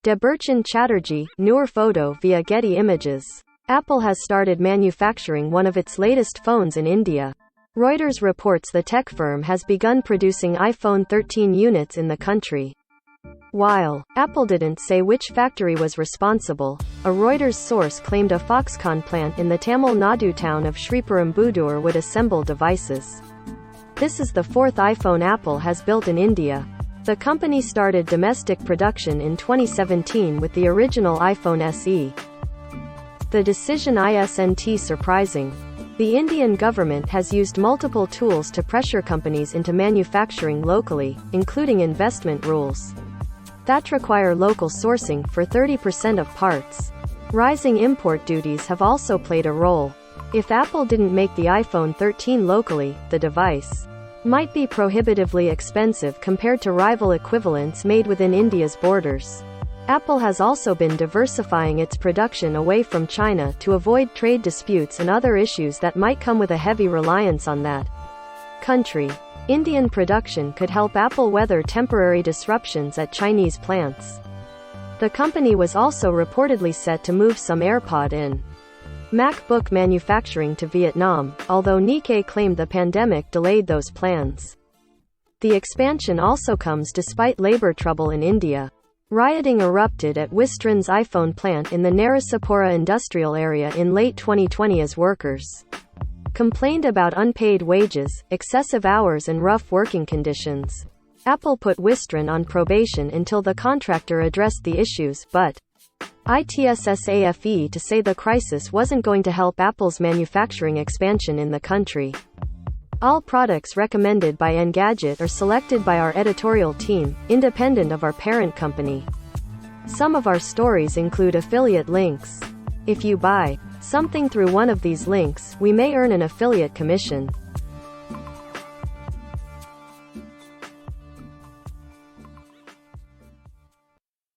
Deberchan Chatterjee, Noor photo via Getty Images. Apple has started manufacturing one of its latest phones in India. Reuters reports the tech firm has begun producing iPhone 13 units in the country. While Apple didn't say which factory was responsible, a Reuters source claimed a Foxconn plant in the Tamil Nadu town of Sriperumbudur would assemble devices. This is the fourth iPhone Apple has built in India. The company started domestic production in 2017 with the original iPhone SE. The decision isn't surprising. The Indian government has used multiple tools to pressure companies into manufacturing locally, including investment rules that require local sourcing for 30% of parts. Rising import duties have also played a role. If Apple didn't make the iPhone 13 locally, the device might be prohibitively expensive compared to rival equivalents made within India's borders. Apple has also been diversifying its production away from China to avoid trade disputes and other issues that might come with a heavy reliance on that country. Indian production could help Apple weather temporary disruptions at Chinese plants. The company was also reportedly set to move some AirPod and MacBook manufacturing to Vietnam, although Nikkei claimed the pandemic delayed those plans. The expansion also comes despite labor trouble in India. Rioting erupted at Wistron's iPhone plant in the Narasapura industrial area in late 2020 as workers complained about unpaid wages, excessive hours and rough working conditions. Apple put Wistron on probation until the contractor addressed the issues, but ITSSAFE to say the crisis wasn't going to help Apple's manufacturing expansion in the country. All products recommended by Engadget are selected by our editorial team, independent of our parent company. Some of our stories include affiliate links. If you buy something through one of these links, we may earn an affiliate commission.